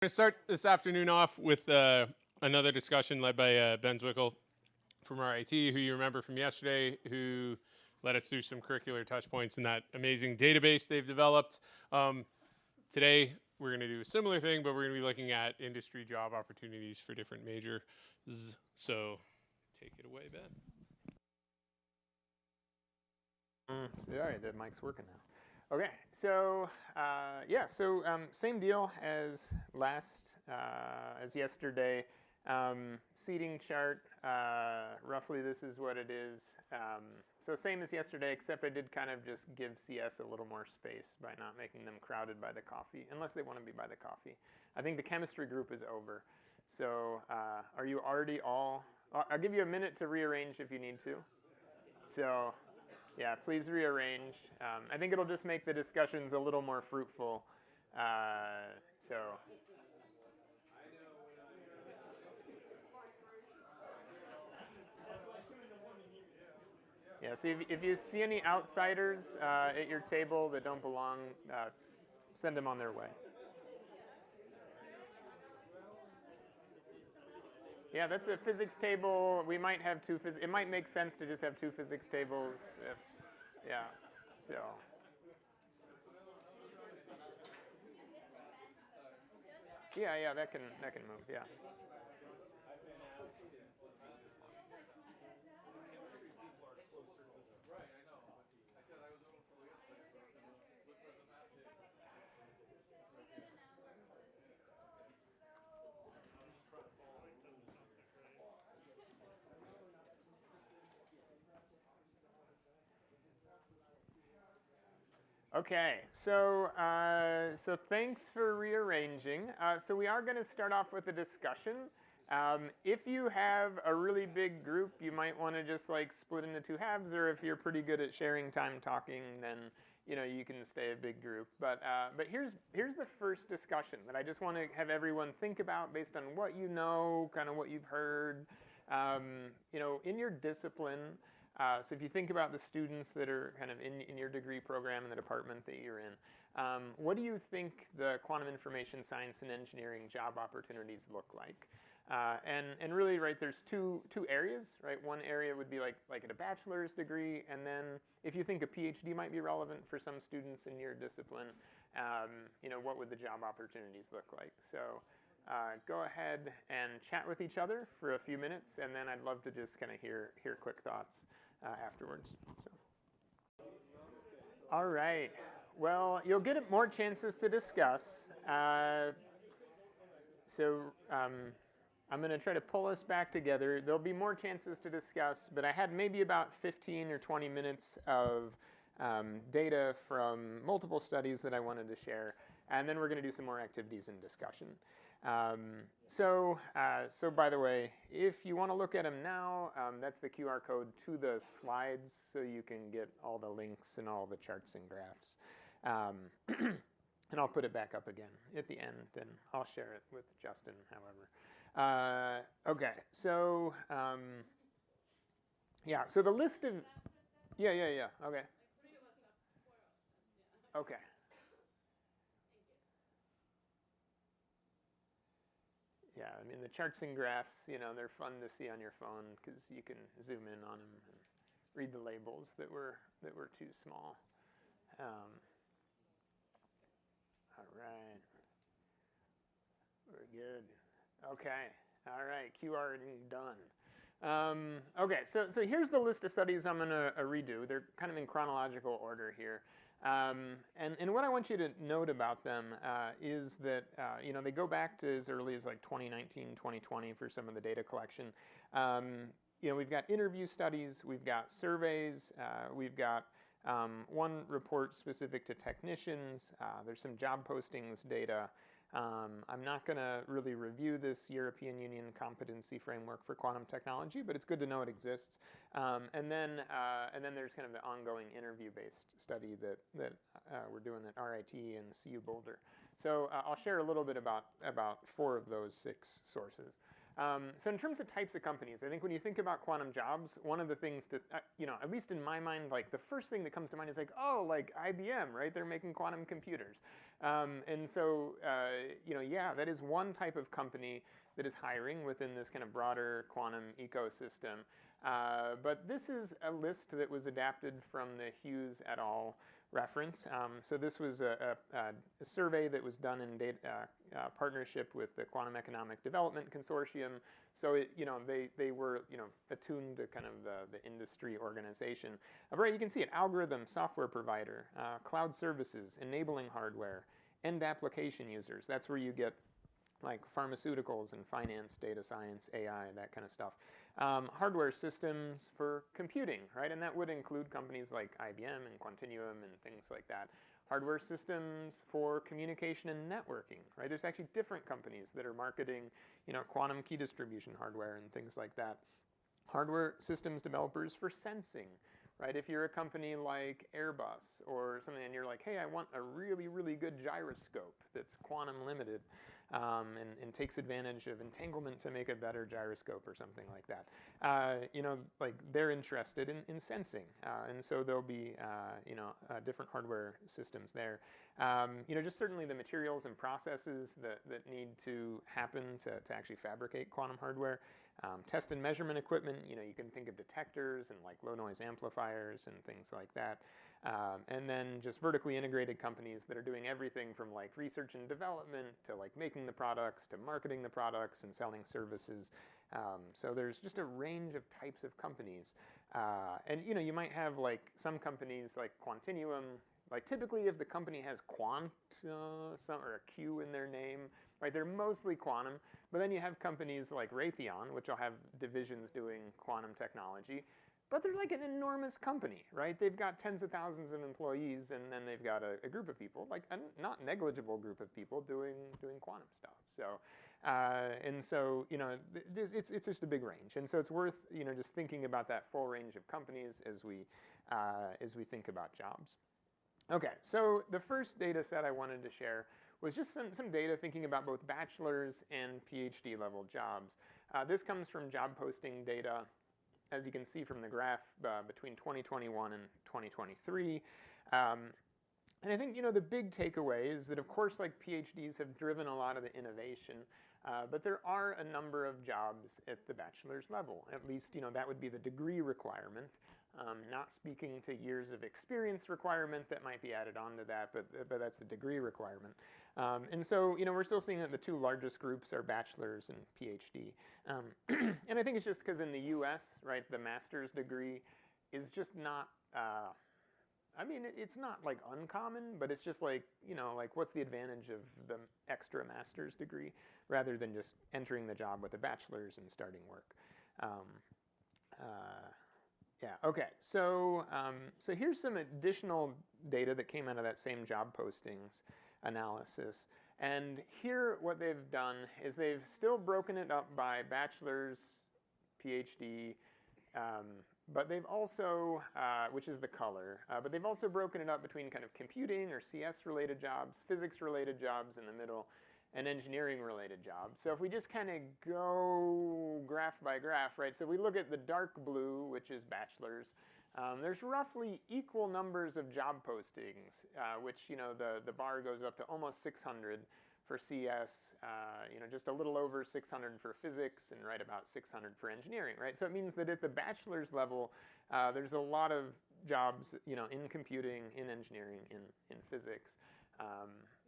Going to start this afternoon off with another discussion led by Ben Zwickl from our IT, who you remember from yesterday, who led us through some curricular touch points in that amazing database they've developed. Today, we're going to do a similar thing, but we're going to be looking at industry job opportunities for different majors. So take it away, Ben. All right, the mic's working now. Okay, so same deal as yesterday. Seating chart, roughly this is what it is. So same as yesterday, except I did kind of just give CS a little more space by not making them crowded by the coffee, unless they want to be by the coffee. I think the chemistry group is over. So are you already all? I'll give you a minute to rearrange if you need to. So. Yeah, please rearrange. I think it'll just make the discussions a little more fruitful. Yeah, so if you see any outsiders at your table that don't belong, send them on their way. Yeah, that's a physics table. We might have two it might make sense to just have two physics tables. Yeah, so. Yeah, that can move. Yeah. Okay, so thanks for rearranging. So we are going to start off with a discussion. If you have a really big group, you might want to just like split into two halves, or if you're pretty good at sharing time talking, then you can stay a big group. But here's the first discussion that I just want to have everyone think about based on what you know, kind of what you've heard, in your discipline. So if you think about the students that are kind of in your degree program in the department that you're in, what do you think the quantum information science and engineering job opportunities look like? And really, right, there's two areas, right? One area would be like at a bachelor's degree, and then if you think a PhD might be relevant for some students in your discipline, what would the job opportunities look like? So go ahead and chat with each other for a few minutes, and then I'd love to just kind of hear quick thoughts afterwards. So. All right. Well, you'll get more chances to discuss. I'm going to try to pull us back together. There'll be more chances to discuss, but I had maybe about 15 or 20 minutes of data from multiple studies that I wanted to share, and then we're going to do some more activities and discussion. So by the way, if you want to look at them now, that's the QR code to the slides, so you can get all the links and all the charts and graphs. And I'll put it back up again at the end, and I'll share it with Justin, however. Okay, so so the list of, yeah, okay. Okay. Yeah, I mean, the charts and graphs, they're fun to see on your phone because you can zoom in on them and read the labels that were too small. All right. We're good. Okay. All right. QR done. Okay. So here's the list of studies I'm going to redo. They're kind of in chronological order here. And what I want you to note about them is that they go back to as early as like 2019, 2020 for some of the data collection. We've got interview studies, we've got surveys, we've got one report specific to technicians. There's some job postings data. I'm not going to really review this European Union competency framework for quantum technology, but it's good to know it exists. And then there's kind of the ongoing interview-based study that we're doing at RIT and CU Boulder. So I'll share a little bit about 4 of those 6 sources. So in terms of types of companies, I think when you think about quantum jobs, one of the things that, at least in my mind, like the first thing that comes to mind is like, oh, like IBM, right? They're making quantum computers. And so, yeah, that is one type of company that is hiring within this kind of broader quantum ecosystem. But this is a list that was adapted from the Hughes et al. Reference. So this was a survey that was done in partnership with the Quantum Economic Development Consortium. So they were attuned to kind of the industry organization. Right, you can see it: algorithm, software provider, cloud services, enabling hardware, end application users. That's where you get like pharmaceuticals and finance, data science, AI, that kind of stuff. Hardware systems for computing, right? And that would include companies like IBM and Quantinuum and things like that. Hardware systems for communication and networking, right? There's actually different companies that are marketing, quantum key distribution hardware and things like that. Hardware systems developers for sensing, right? If you're a company like Airbus or something and you're like, hey, I want a really, really good gyroscope that's quantum limited and takes advantage of entanglement to make a better gyroscope or something like that. Like they're interested in sensing. And so there'll be, different hardware systems there. Just certainly the materials and processes that need to happen to actually fabricate quantum hardware. Test and measurement equipment, you can think of detectors and like low noise amplifiers and things like that. And then just vertically integrated companies that are doing everything from like research and development to like making the products to marketing the products and selling services. So there's just a range of types of companies. And you might have like some companies like Quantinuum. Like typically if the company has quant or a Q in their name, right, they're mostly quantum. But then you have companies like Raytheon, which will have divisions doing quantum technology. But they're like an enormous company, right? They've got tens of thousands of employees, and then they've got a group of people, like a not negligible group of people doing quantum stuff. So, it's just a big range, and so it's worth just thinking about that full range of companies as we think about jobs. Okay, so the first data set I wanted to share was just some data thinking about both bachelor's and PhD level jobs. This comes from job posting data, as you can see from the graph, between 2021 and 2023. And I think the big takeaway is that, of course, like PhDs have driven a lot of the innovation, but there are a number of jobs at the bachelor's level. At least that would be the degree requirement. Not speaking to years of experience requirement that might be added onto that, but that's the degree requirement. And so, we're still seeing that the two largest groups are bachelor's and PhD. And I think it's just because in the US, right, the master's degree is just not, it's not like uncommon, but it's just like, like what's the advantage of the extra master's degree rather than just entering the job with a bachelor's and starting work. Yeah, okay, so here's some additional data that came out of that same job postings analysis. And here what they've done is they've still broken it up by bachelor's, PhD, but they've also, which is the color, but they've also broken it up between kind of computing or CS-related jobs, physics-related jobs in the middle, and engineering-related jobs. So if we just kind of go graph by graph, right? So we look at the dark blue, which is bachelor's. There's roughly equal numbers of job postings, which the bar goes up to almost 600 for CS, just a little over 600 for physics, and right about 600 for engineering, right? So it means that at the bachelor's level, there's a lot of jobs, in computing, in engineering, in physics.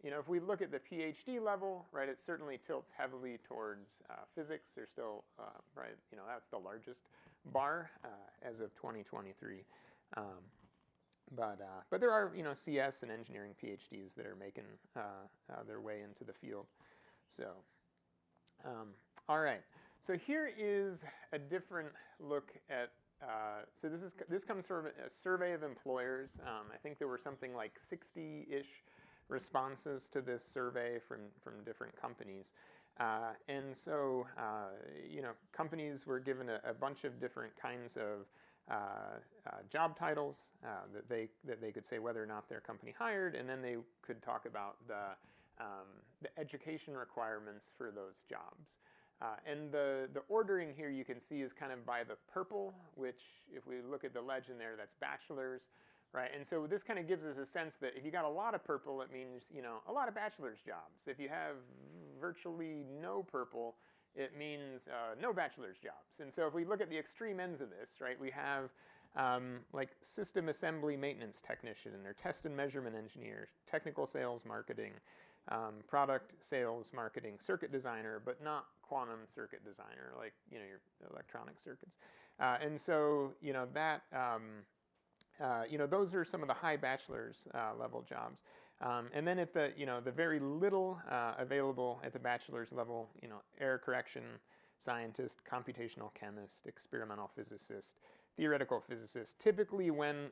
If we look at the PhD level, right, it certainly tilts heavily towards physics. There's still, right, that's the largest bar as of 2023. But there are, CS and engineering PhDs that are making their way into the field. So, all right. So here is a different look at. So this comes from a survey of employers. I think there were something like 60-ish responses to this survey from different companies. And so, companies were given a bunch of different kinds of job titles that they could say whether or not their company hired, and then they could talk about the education requirements for those jobs. And the ordering here you can see is kind of by the purple, which if we look at the legend there, that's bachelor's, right? And so this kind of gives us a sense that if you got a lot of purple, it means, a lot of bachelor's jobs. If you have virtually no purple, it means no bachelor's jobs. And so if we look at the extreme ends of this, right, we have like system assembly maintenance technician or test and measurement engineer, technical sales marketing, product sales marketing, circuit designer, but not quantum circuit designer, like your electronic circuits. And so that those are some of the high bachelor's level jobs. And then at the very little available at the bachelor's level, error correction scientist, computational chemist, experimental physicist, theoretical physicist. Typically when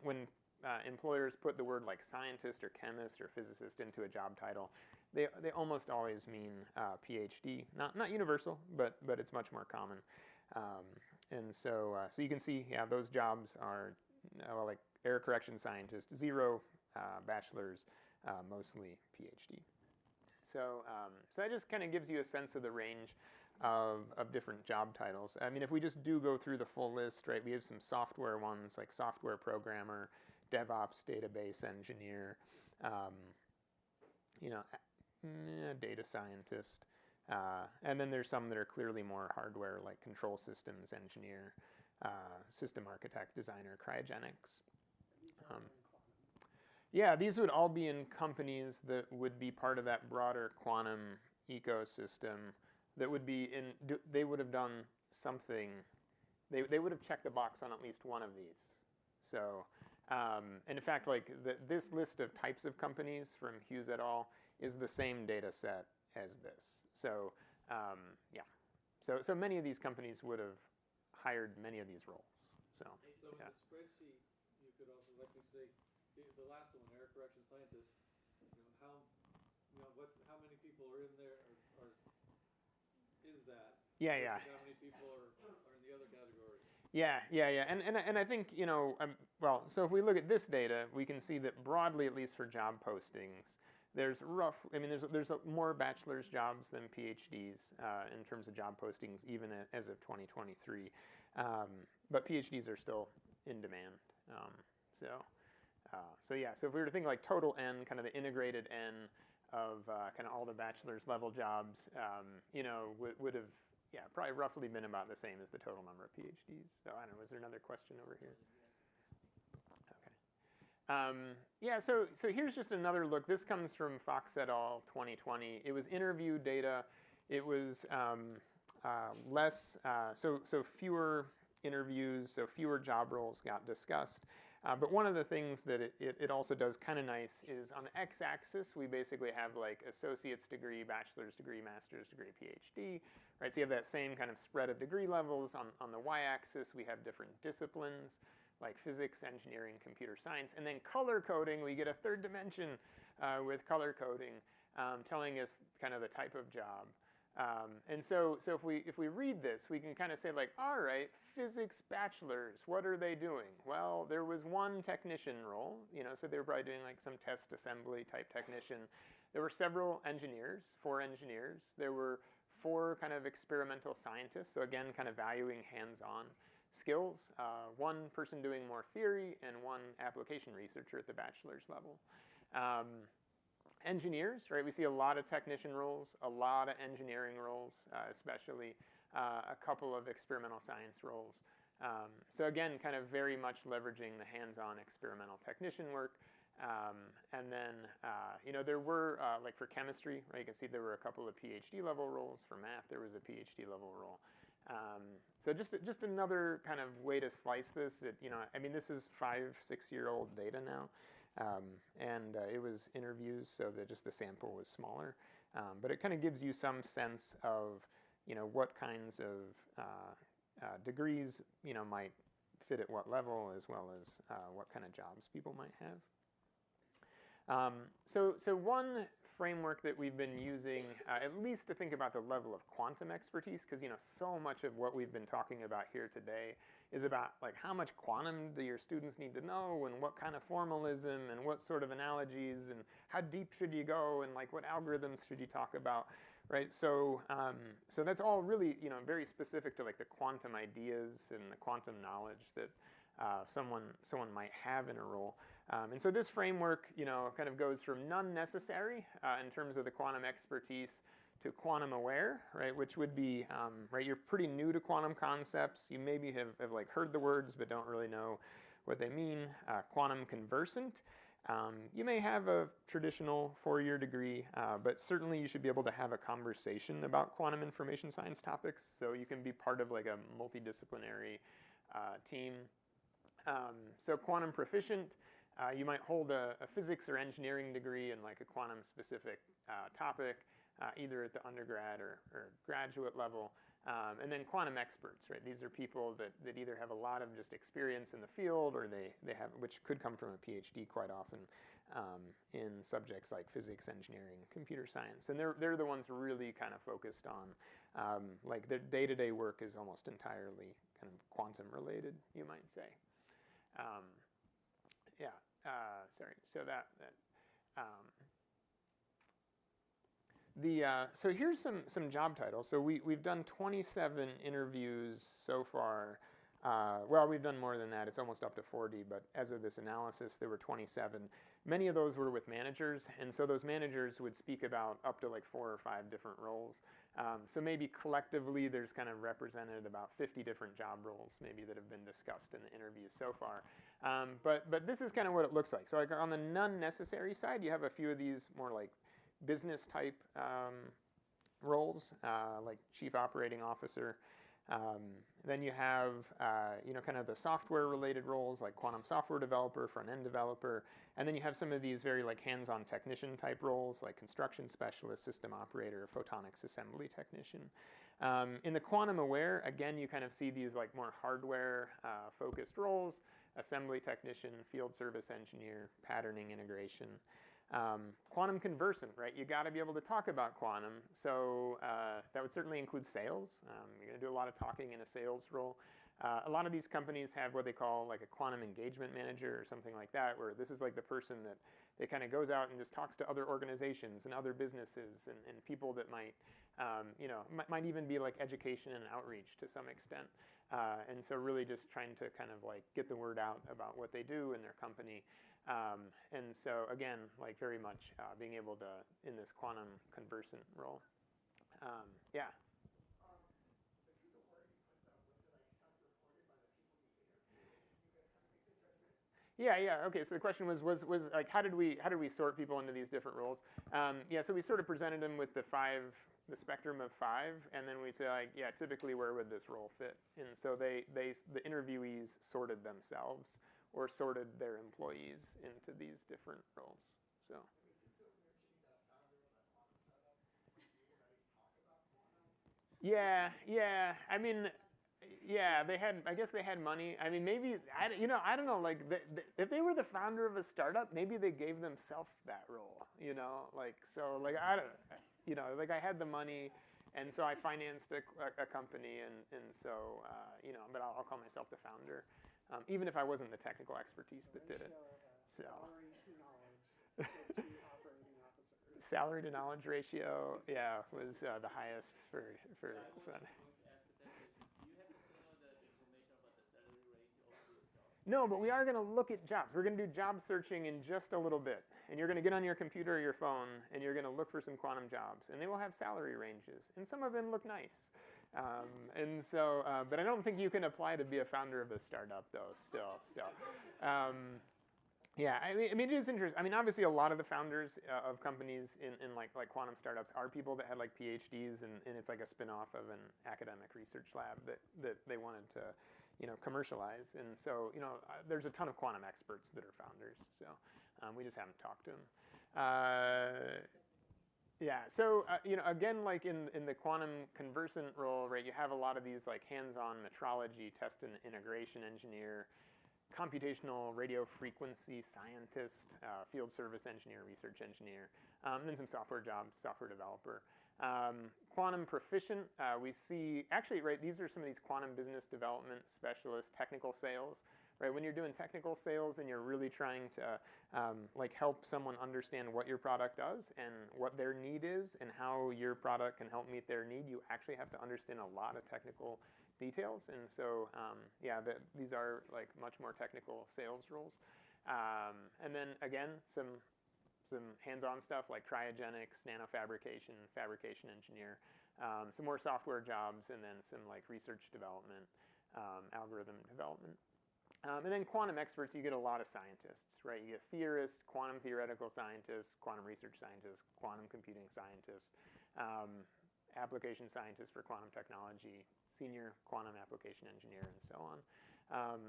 employers put the word like scientist or chemist or physicist into a job title, they almost always mean PhD. Not universal, but it's much more common. And so you can see, those jobs are like error correction scientist, 0 bachelor's, mostly PhD. So that just kind of gives you a sense of the range of different job titles. I mean, if we just do go through the full list, right, we have some software ones like software programmer, DevOps, database engineer, data scientist. And then there's some that are clearly more hardware, like control systems engineer, system architect, designer, cryogenics. Yeah, these would all be in companies that would be part of that broader quantum ecosystem that would be they would have done something, they would have checked the box on at least one of these. So, and in fact, like this list of types of companies from Hughes et al. Is the same data set as this. So, so many of these companies would have hired many of these roles. So in the spreadsheet, you could also, like we say, the last one, error correction scientist, how many people are in there, or is that? Yeah. How many people are in the other category? Yeah. And I think, well, so if we look at this data, we can see that broadly, at least for job postings, there's there's more bachelor's jobs than PhDs in terms of job postings, even as of 2023. But PhDs are still in demand. So if we were to think like total N, kind of the integrated N of kind of all the bachelor's level jobs, would have, probably roughly been about the same as the total number of PhDs. So I don't know, was there another question over here? So here's just another look. This comes from Fox et al. 2020. It was interview data. It was so fewer interviews, so fewer job roles got discussed. But one of the things that it also does kind of nice is on the x-axis, we basically have like associate's degree, bachelor's degree, master's degree, PhD, right? So you have that same kind of spread of degree levels. On the y-axis, we have different disciplines like physics, engineering, computer science. And then color coding, we get a third dimension with color coding, telling us kind of the type of job. And so if we read this, we can kind of say like, all right, physics bachelors, what are they doing? Well, there was one technician role, so they were probably doing like some test assembly type technician. There were several engineers, 4 engineers. There were 4 kind of experimental scientists, so again, kind of valuing hands-on skills. 1 person doing more theory and 1 application researcher at the bachelor's level. Engineers, right? We see a lot of technician roles, a lot of engineering roles, especially a couple of experimental science roles. So again, kind of very much leveraging the hands-on experimental technician work. And then, there were, like for chemistry, right? You can see there were a couple of PhD level roles. For math, there was a PhD level role. So just another kind of way to slice this. This is 5-6-year-old data now. And it was interviews, so that just the sample was smaller. But it kind of gives you some sense of, what kinds of degrees, might fit at what level, as well as what kind of jobs people might have. So one framework that we've been using, at least to think about the level of quantum expertise, because so much of what we've been talking about here today is about like how much quantum do your students need to know, and what kind of formalism, and what sort of analogies, and how deep should you go, and like what algorithms should you talk about, right? So that's all really very specific to like the quantum ideas and the quantum knowledge that someone might have in a role. And so this framework, kind of goes from none necessary in terms of the quantum expertise to quantum aware, right? Which would be, right, you're pretty new to quantum concepts. You maybe have like heard the words but don't really know what they mean. Quantum conversant. You may have a traditional 4-year degree, but certainly you should be able to have a conversation about quantum information science topics. So you can be part of like a multidisciplinary team. So quantum proficient, you might hold a physics or engineering degree in like a quantum specific topic, either at the undergrad or graduate level. And then quantum experts, right? These are people that either have a lot of just experience in the field, or they have, which could come from a PhD quite often, in subjects like physics, engineering, computer science. And they're the ones really kind of focused on, like their day-to-day work is almost entirely kind of quantum related, you might say. Sorry. So so here's some job titles. So we've done 27 interviews so far. Well, we've done more than that. It's almost up to 40, but as of this analysis, there were 27. Many of those were with managers, and so those managers would speak about up to like 4 or 5 different roles. So maybe collectively there's kind of represented about 50 different job roles maybe that have been discussed in the interviews so far. But this is kind of what it looks like. So like on the none necessary side, you have a few of these more like business type roles, like chief operating officer. Then you have, kind of the software related roles like quantum software developer, front end developer. And then you have some of these very like hands-on technician type roles like construction specialist, system operator, photonics assembly technician. In the quantum aware, again, you kind of see these like more hardware focused roles, assembly technician, field service engineer, patterning integration. Quantum conversant, right? You got to be able to talk about quantum. So that would certainly include sales. You're going to do a lot of talking in a sales role. A lot of these companies have what they call like a quantum engagement manager or something like that, where this is like the person that kind of goes out and just talks to other organizations and other businesses and people that might even be like education and outreach to some extent. And so really just trying to kind of like get the word out about what they do in their company. And so again, like very much being able to, in this quantum conversant role. Yeah. Yeah. Okay. So the question was like, how did we sort people into these different roles? So we sort of presented them with the spectrum of 5, and then we say like, yeah, typically where would this role fit? And so the interviewees sorted themselves or sorted their employees into these different roles. So. Yeah. I mean, yeah, I guess they had money. I mean, maybe, I don't know, like, if they were the founder of a startup, maybe they gave themselves that role, like, so, like, I don't know, like, I had the money, and so I financed a company, and so, but I'll call myself the founder, even if I wasn't the technical expertise that did it. So. Salary to knowledge ratio, yeah, was the highest for fun. No, but we are going to look at jobs. We're going to do job searching in just a little bit. And you're going to get on your computer or your phone, and you're going to look for some quantum jobs. And they will have salary ranges. And some of them look nice. And so, but I don't think you can apply to be a founder of a startup, though, still. So, yeah, I mean, it is interesting. I mean, obviously, a lot of the founders of companies in like quantum startups are people that had like PhDs, and it's like a spin-off of an academic research lab that they wanted to, commercialize. And so, there's a ton of quantum experts that are founders. So we just haven't talked to them. Yeah. So again, like in the quantum conversant role, right? You have a lot of these like hands-on metrology, test and integration engineer, computational radio frequency scientist, field service engineer, research engineer, and then some software jobs, software developer. Quantum proficient, we see, actually, right, these are some of these quantum business development specialists, technical sales, right? When you're doing technical sales and you're really trying to like help someone understand what your product does and what their need is and how your product can help meet their need, you actually have to understand a lot of technical details. And so, yeah, these are like much more technical sales roles. And then again, some hands-on stuff like cryogenics, nanofabrication, fabrication engineer, some more software jobs, and then some like research development, algorithm development. And then quantum experts, you get a lot of scientists, right? You get theorists, quantum theoretical scientists, quantum research scientists, quantum computing scientists, application scientists for quantum technology, senior quantum application engineer, and so on.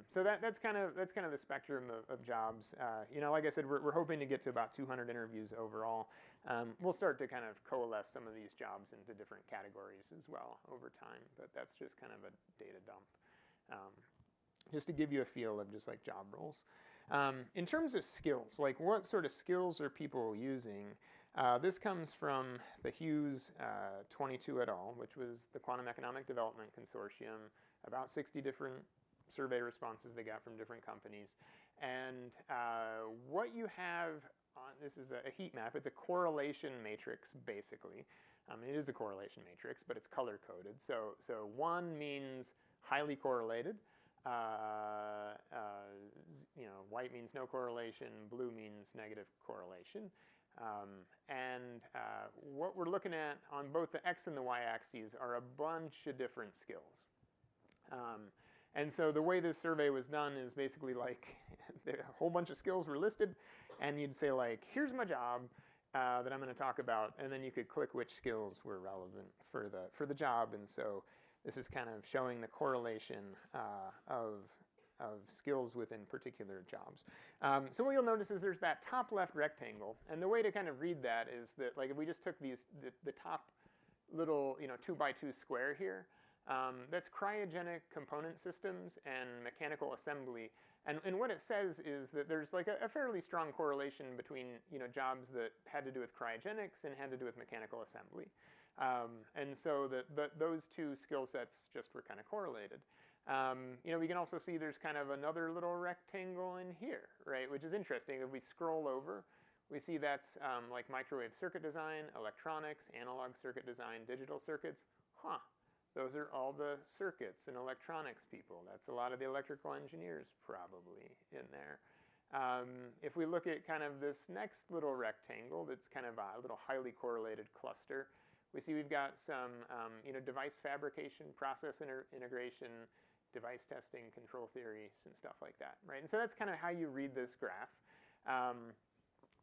So that's kind of the spectrum of jobs. You know, like I said, we're hoping to get to about 200 interviews overall. We'll start to kind of coalesce some of these jobs into different categories as well over time, but that's just kind of a data dump. Just to give you a feel of just like job roles. In terms of skills, like what sort of skills are people using? This comes from the Hughes 22 et al., which was the Quantum Economic Development Consortium, about 60 different survey responses they got from different companies. And what you have on, this is a heat map. It's a correlation matrix, basically. It is a correlation matrix, but it's color-coded. So 1 means highly correlated. You know, white means no correlation, blue means negative correlation. And what we're looking at on both the x and the y axes are a bunch of different skills. And so the way this survey was done is basically like a whole bunch of skills were listed, and you'd say like, here's my job that I'm going to talk about, and then you could click which skills were relevant for the job. And so this is kind of showing the correlation of skills within particular jobs. So what you'll notice is there's that top left rectangle, and the way to kind of read that is that like if we just took the top little 2x2 square here, that's cryogenic component systems and mechanical assembly. And what it says is that there's like a fairly strong correlation between jobs that had to do with cryogenics and had to do with mechanical assembly. And so those two skill sets just were kind of correlated. We can also see there's kind of another little rectangle in here, right? Which is interesting. If we scroll over, we see that's like microwave circuit design, electronics, analog circuit design, digital circuits. Huh. Those are all the circuits and electronics people. That's a lot of the electrical engineers probably in there. If we look at kind of this next little rectangle that's kind of a little highly correlated cluster, we see we've got some device fabrication, process integration, device testing, control theory, some stuff like that, right? And so that's kind of how you read this graph.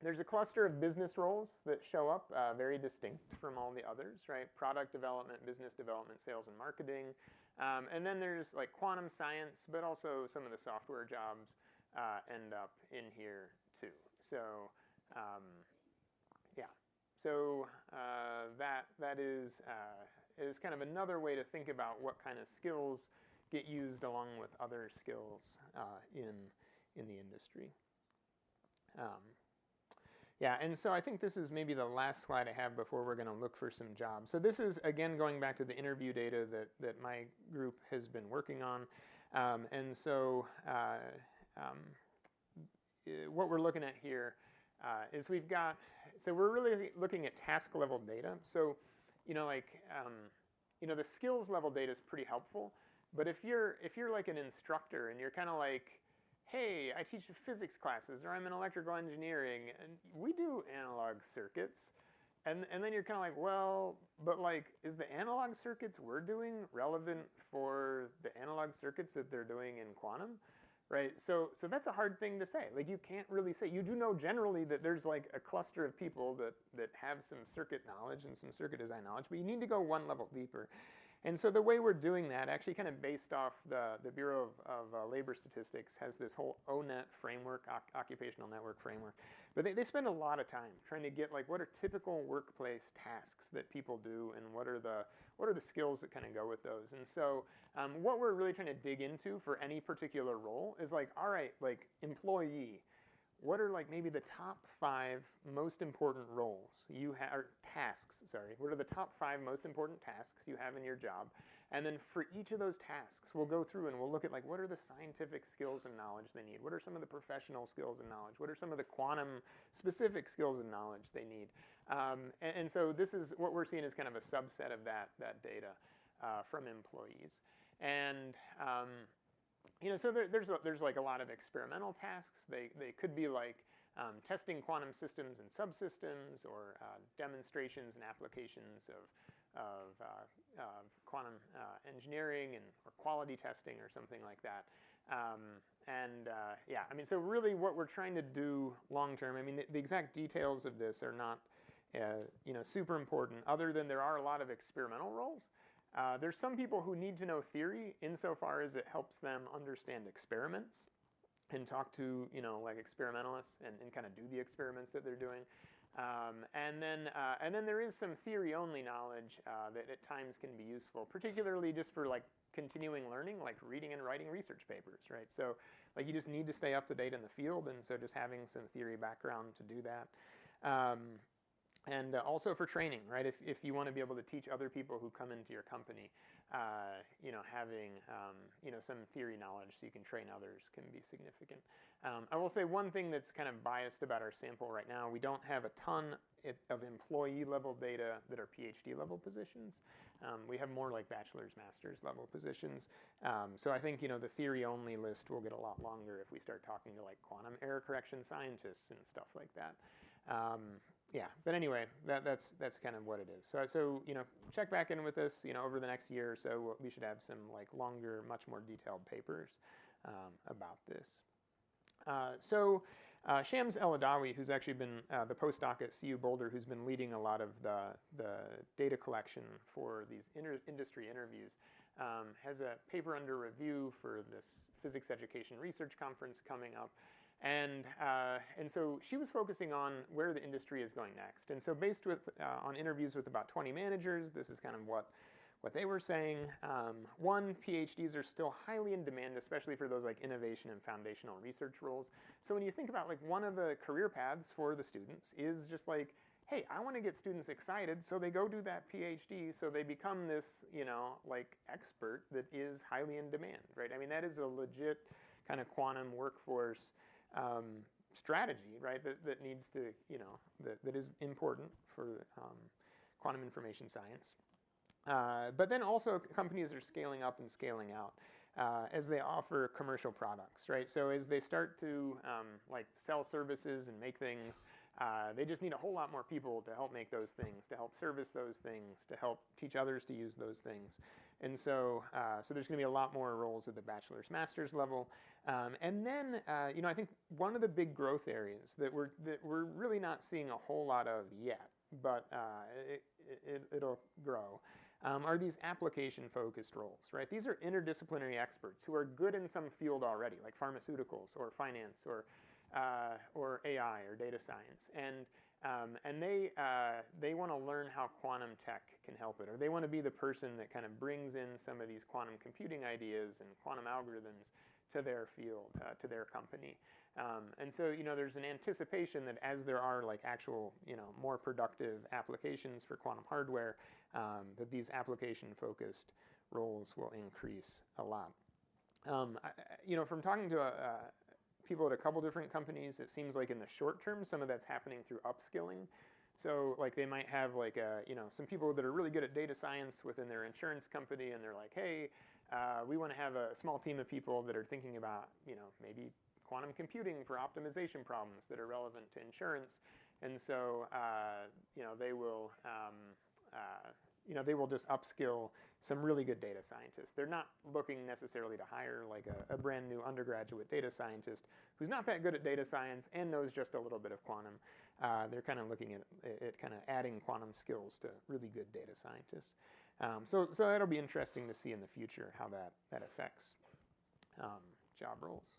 There's a cluster of business roles that show up very distinct from all the others, right? Product development, business development, sales and marketing. And then there's like quantum science, but also some of the software jobs end up in here too. So yeah, so that is kind of another way to think about what kind of skills get used along with other skills in the industry. Yeah, and so I think this is maybe the last slide I have before we're going to look for some jobs. So this is, again, going back to the interview data that my group has been working on. And so what we're looking at here is we've got, so we're really looking at task level data. So, the skills level data is pretty helpful. But if you're like an instructor and you're kind of like, hey, I teach physics classes, or I'm in electrical engineering, and we do analog circuits. And then you're kind of like, well, but like, is the analog circuits we're doing relevant for the analog circuits that they're doing in quantum, right? So that's a hard thing to say. Like, you can't really say. You do know generally that there's like a cluster of people that have some circuit knowledge and some circuit design knowledge, but you need to go one level deeper. And so the way we're doing that, actually kind of based off the Bureau of Labor Statistics, has this whole ONET framework, occupational network framework. But they spend a lot of time trying to get like what are typical workplace tasks that people do, and what are the skills that kind of go with those. And so what we're really trying to dig into for any particular role is like, all right, like employee, what are like maybe the top 5 most important roles you have, or tasks, sorry. What are the top 5 most important tasks you have in your job? And then for each of those tasks, we'll go through and we'll look at like what are the scientific skills and knowledge they need? What are some of the professional skills and knowledge? What are some of the quantum specific skills and knowledge they need? And so this is what we're seeing as kind of a subset of that data from employees. And so there's like a lot of experimental tasks. They could be like testing quantum systems and subsystems, or demonstrations and applications of quantum engineering or quality testing or something like that. Yeah, I mean, so really what we're trying to do long term, I mean, the exact details of this are not super important, other than there are a lot of experimental roles. There's some people who need to know theory insofar as it helps them understand experiments and talk to, like experimentalists and kind of do the experiments that they're doing. And then there is some theory-only knowledge that at times can be useful, particularly just for like continuing learning, like reading and writing research papers, right? So like you just need to stay up to date in the field, and so just having some theory background to do that. And also for training, right? If you want to be able to teach other people who come into your company, having some theory knowledge so you can train others can be significant. I will say one thing that's kind of biased about our sample right now: we don't have a ton of employee level data that are PhD level positions. We have more like bachelor's, master's level positions. So I think the theory only list will get a lot longer if we start talking to like quantum error correction scientists and stuff like that. Yeah, but anyway, that's kind of what it is. So check back in with us. Over the next year or so, we should have some like longer, much more detailed papers about this. Shams El-Adawi, who's actually been the postdoc at CU Boulder, who's been leading a lot of the data collection for these industry interviews, has a paper under review for this physics education research conference coming up. And so she was focusing on where the industry is going next. And so based on interviews with about 20 managers, this is kind of what they were saying. One, PhDs are still highly in demand, especially for those like innovation and foundational research roles. So when you think about like one of the career paths for the students is just like, hey, I want to get students excited, so they go do that PhD, so they become this, like expert that is highly in demand, right? I mean, that is a legit kind of quantum workforce strategy, right? That needs to, that is important for quantum information science. But then also companies are scaling up and scaling out as they offer commercial products, right? So as they start to like sell services and make things, they just need a whole lot more people to help make those things, to help service those things, to help teach others to use those things. And so there's going to be a lot more roles at the bachelor's, master's level. And then, I think one of the big growth areas that we're really not seeing a whole lot of yet, but it'll grow, are these application-focused roles, right? These are interdisciplinary experts who are good in some field already, like pharmaceuticals or finance or AI or data science, and they want to learn how quantum tech can help it, or they want to be the person that kind of brings in some of these quantum computing ideas and quantum algorithms to their field, to their company. And so, there's an anticipation that as there are like actual, more productive applications for quantum hardware, that these application-focused roles will increase a lot. From talking to people at a couple different companies, it seems like in the short term, some of that's happening through upskilling. So like they might have like some people that are really good at data science within their insurance company, and they're like, hey, we want to have a small team of people that are thinking about, maybe quantum computing for optimization problems that are relevant to insurance. And so, they will just upskill some really good data scientists. They're not looking necessarily to hire like a brand new undergraduate data scientist who's not that good at data science and knows just a little bit of quantum. They're kind of looking at kind of adding quantum skills to really good data scientists. So that'll be interesting to see in the future how that affects job roles.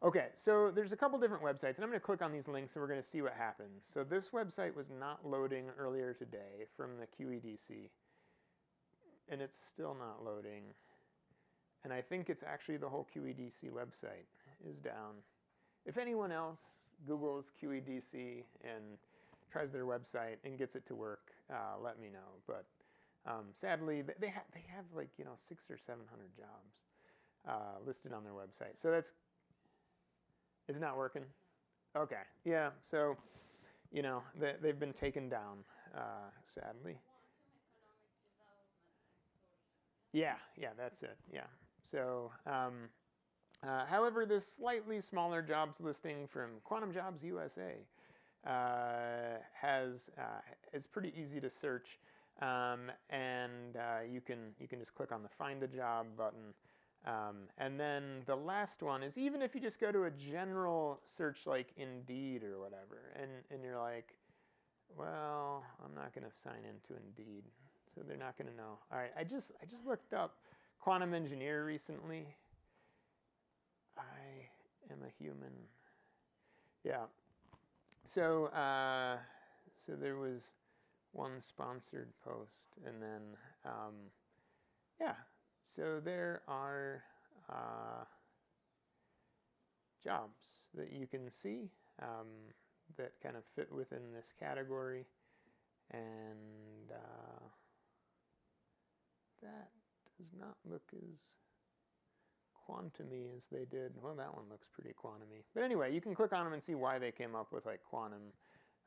Okay, so there's a couple different websites, and I'm going to click on these links and we're going to see what happens. So this website was not loading earlier today from the QEDC, and it's still not loading. And I think it's actually the whole QEDC website is down. If anyone else Google's QEDC and tries their website and gets it to work, let me know. But sadly, they have like 600 or 700 jobs listed on their website. So it's not working. Okay, yeah. So they've been taken down, sadly. Yeah, that's it. Yeah. So, however, this slightly smaller jobs listing from Quantum Jobs USA is pretty easy to search, and you can just click on the Find a Job button, and then the last one is, even if you just go to a general search like Indeed or whatever, and you're like, well, I'm not going to sign into Indeed. So they're not going to know. All right, I just looked up quantum engineer recently. I am a human. Yeah. So so there was one sponsored post, and then yeah. So there are jobs that you can see that kind of fit within this category, and that does not look as quantum-y as they did. Well, that one looks pretty quantum-y. But anyway, you can click on them and see why they came up with like quantum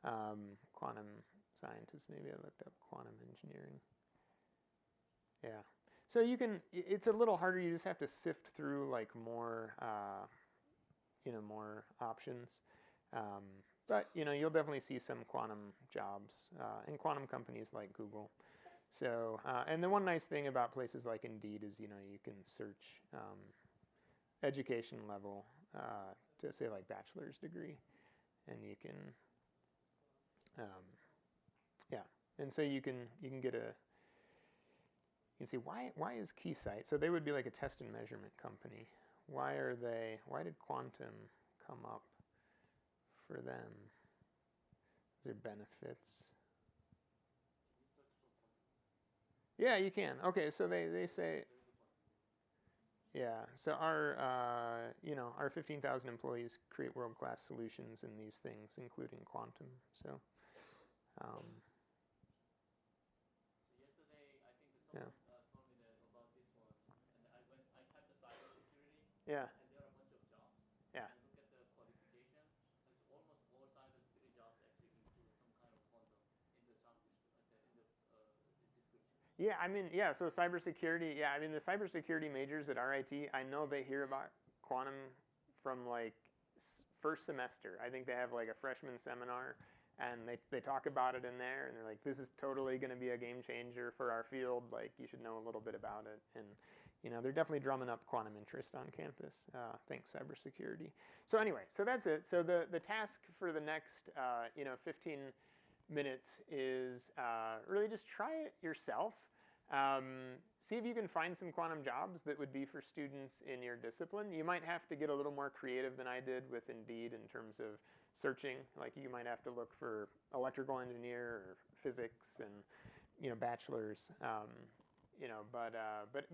scientists. Maybe I looked up quantum engineering. Yeah. So you can, it's a little harder. You just have to sift through like more, more options. But you'll definitely see some quantum jobs in quantum companies like Google. So, and the one nice thing about places like Indeed is, you can search education level to say like bachelor's degree, and you can, yeah, and so you can get you can see why is Keysight, so they would be like a test and measurement company. Why did quantum come up for them? Is there benefits? Yeah, you can. Okay, so they say, yeah. So our our 15,000 employees create world-class solutions in these things, including quantum. So. Yesterday, I think Yeah. someone told me about this one, and I typed the cybersecurity. Yeah. And there are a bunch of jobs. Yeah. And look at the qualification. It's almost all cybersecurity jobs actually include some kind of quantum in the job description. Yeah, I mean, yeah. So cybersecurity. Yeah, I mean the cybersecurity majors at RIT. I know they hear about quantum from like first semester. I think they have like a freshman seminar, and they talk about it in there, and they're like, this is totally going to be a game changer for our field. Like, you should know a little bit about it. And they're definitely drumming up quantum interest on campus. Thanks, cybersecurity. So anyway, so that's it. So the task for the next 15 minutes is really just try it yourself. See if you can find some quantum jobs that would be for students in your discipline. You might have to get a little more creative than I did with Indeed in terms of searching. Like, you might have to look for electrical engineer or physics and bachelor's. But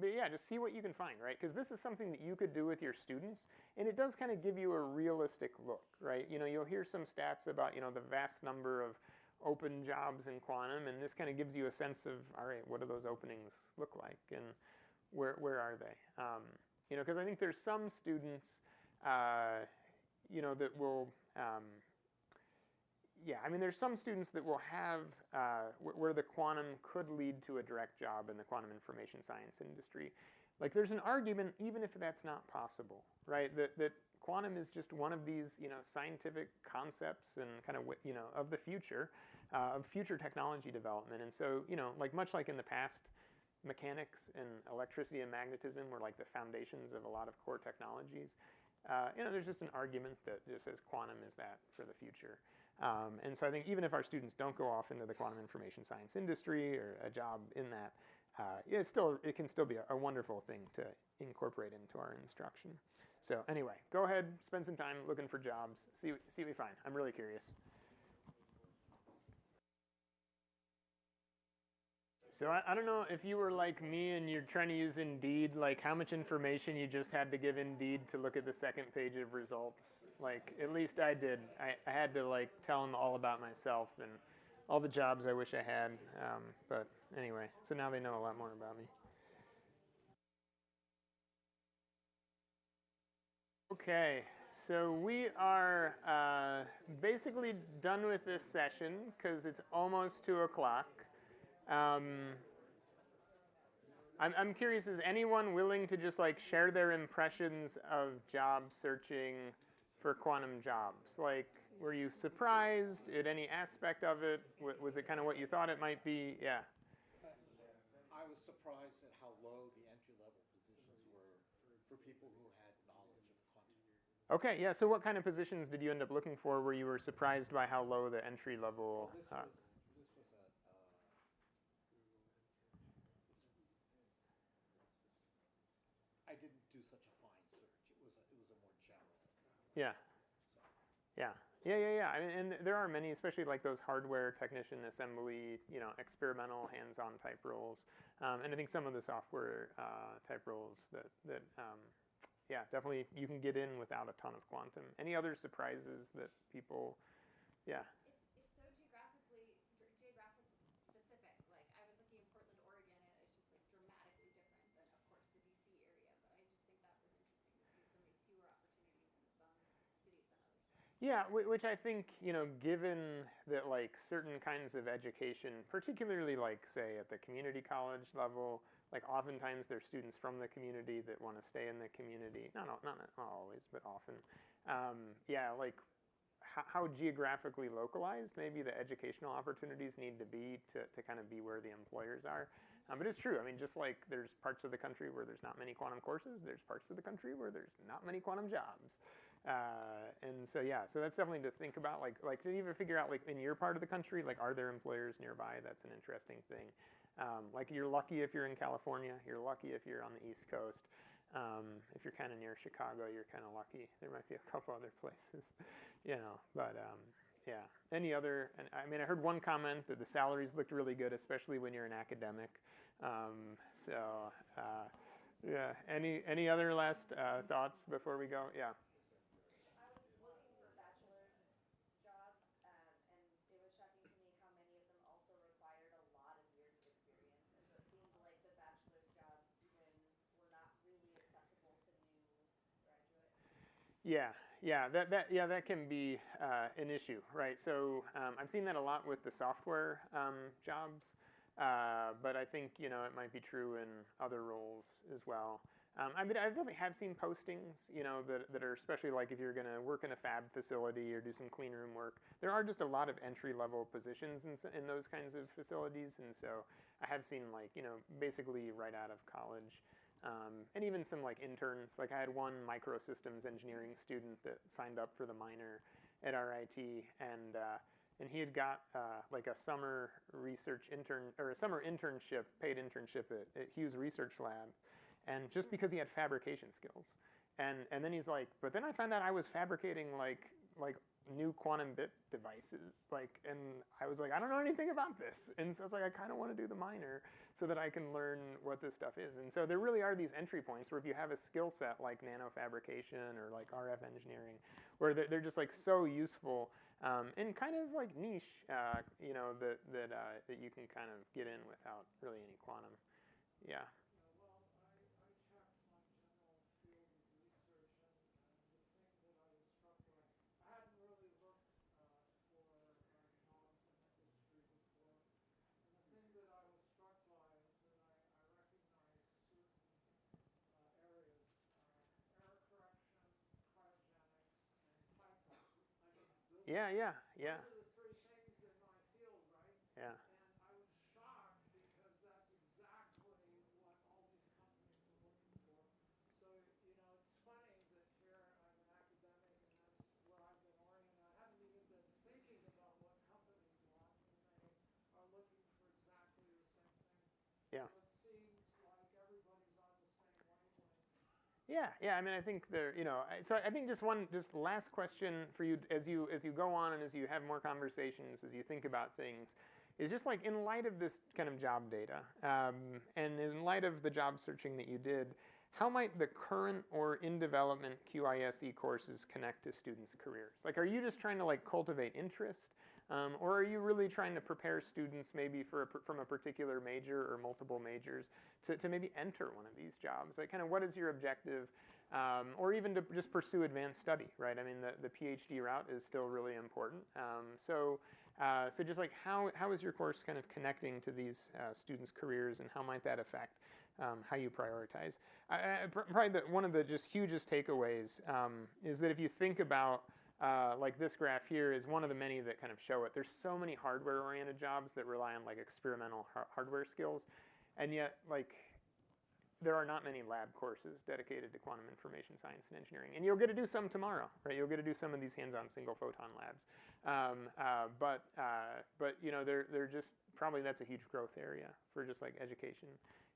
yeah, just see what you can find, right? Because this is something that you could do with your students, and it does kind of give you a realistic look, right? You'll hear some stats about the vast number of open jobs in quantum, and this kind of gives you a sense of, all right, what do those openings look like, and where are they? Because I think there's some students, that will, there's some students that will have where the quantum could lead to a direct job in the quantum information science industry. Like, there's an argument, even if that's not possible, right? That quantum is just one of these, scientific concepts and kind of, of the future, of future technology development. And so, much like in the past, mechanics and electricity and magnetism were like the foundations of a lot of core technologies. There's just an argument that just says quantum is that for the future. And so I think even if our students don't go off into the quantum information science industry or a job in that, it can still be a wonderful thing to incorporate into our instruction. So anyway, go ahead, spend some time looking for jobs, see what you find. I'm really curious. So I don't know if you were like me and you're trying to use Indeed, like how much information you just had to give Indeed to look at the second page of results. Like at least I did. I had to like tell them all about myself and all the jobs I wish I had. But anyway, so now they know a lot more about me. Okay, so we are basically done with this session because it's almost 2 o'clock. I'm curious, is anyone willing to just like share their impressions of job searching for quantum jobs? Like, were you surprised at any aspect of it? Was it kind of what you thought it might be? Yeah. I was surprised at how low the entry-level positions were for people who had knowledge of quantum. Okay, yeah, so what kind of positions did you end up looking for where you were surprised by how low the entry level? Well, this was a I didn't do such a fine search. It was a more general. Yeah. So. Yeah. Yeah. I mean, and there are many, especially like those hardware technician, assembly, experimental, hands-on type roles, and I think some of the software type roles that yeah, definitely you can get in without a ton of quantum. Any other surprises that people, yeah. It's so geographically specific. Like I was looking in Portland, Oregon, and it's just like dramatically different than, of course, the DC area. But I just think that was interesting to see so many fewer opportunities in some cities than others. Yeah, which I think, given that like certain kinds of education, particularly like say at the community college level, like oftentimes there's students from the community that want to stay in the community. Not always, but often. Yeah, like how geographically localized maybe the educational opportunities need to be to kind of be where the employers are. But it's true. I mean, just like there's parts of the country where there's not many quantum courses, there's parts of the country where there's not many quantum jobs. And so yeah, so that's definitely to think about. Like to even figure out like in your part of the country, like are there employers nearby? That's an interesting thing. Like you're lucky if you're in California. You're lucky if you're on the East Coast. If you're kind of near Chicago, you're kind of lucky. There might be a couple other places, But yeah. Any other? And I mean, I heard one comment that the salaries looked really good, especially when you're an academic. Yeah. Any other last thoughts before we go? Yeah. I was looking for bachelor's jobs, and it was shocking to me how many of them also required a lot of years of experience. And so it seemed like the bachelor's jobs even were not really accessible to new graduates. Yeah, that can be an issue, right? So I've seen that a lot with the software jobs, but I think it might be true in other roles as well. I mean, I definitely have seen postings, that are especially like if you're going to work in a fab facility or do some clean room work. There are just a lot of entry-level positions in those kinds of facilities, and so I have seen like basically right out of college. And even some like interns. Like I had one microsystems engineering student that signed up for the minor at RIT, and he had got like a summer research intern or a summer internship, paid internship at Hughes Research Lab, and just because he had fabrication skills, and then he's like, but then I found out I was fabricating like new quantum bit devices, and I was like, I don't know anything about this, and so I was like, I kind of want to do the minor so that I can learn what this stuff is. And so there really are these entry points where if you have a skill set like nanofabrication or like RF engineering, where they're just like so useful and kind of like niche, that you can kind of get in without really any quantum. Yeah. Yeah. Those are the three things in my field, right? Yeah. And I was shocked because that's exactly what all these companies are looking for. So, it's funny that here I'm an academic and that's where I've been oriented. I haven't even been thinking about what companies want, and they are looking for exactly the same thing. Yeah. So it seems like everybody's on the same wavelength. Yeah. I mean, I think so I think just last question for you as you go on and as you have more conversations, as you think about things, is just like in light of this kind of job data, and in light of the job searching that you did, how might the current or in development QISE courses connect to students' careers? Like, are you just trying to like cultivate interest, or are you really trying to prepare students maybe from a particular major or multiple majors to maybe enter one of these jobs? Like, kind of what is your objective, or even to just pursue advanced study, right? I mean, the PhD route is still really important. So just like how is your course kind of connecting to these students' careers, and how might that affect how you prioritize? Probably one of the just hugest takeaways is that if you think about like this graph here is one of the many that kind of show it. There's so many hardware-oriented jobs that rely on like experimental hardware skills, and yet like there are not many lab courses dedicated to quantum information science and engineering. And you'll get to do some tomorrow, right? You'll get to do some of these hands-on single photon labs. But you know, they're just probably that's a huge growth area for just like education,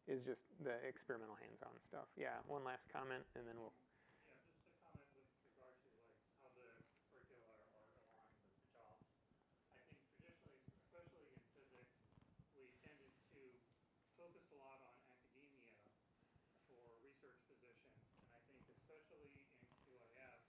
is just the experimental hands-on stuff. Yeah, one last comment, and then we'll. Yeah, just a comment with regard to like how the curricula are aligned with the jobs. I think traditionally, especially in physics, we tended to focus a lot on academia for research positions, and I think especially in QIS,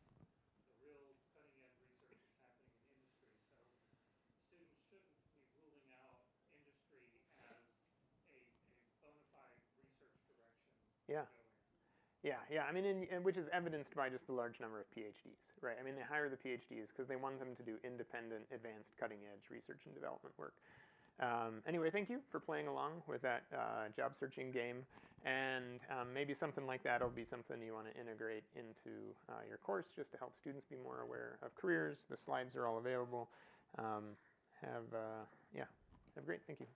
the real cutting-edge research is happening in industry. So students shouldn't be ruling out industry as a bona fide research direction Yeah. to go in. Yeah. I mean, and which is evidenced by just the large number of PhDs, right? I mean, they hire the PhDs because they want them to do independent, advanced, cutting-edge research and development work. Anyway, thank you for playing along with that job searching game, and maybe something like that will be something you want to integrate into your course just to help students be more aware of careers. The slides are all available. Have a great, thank you.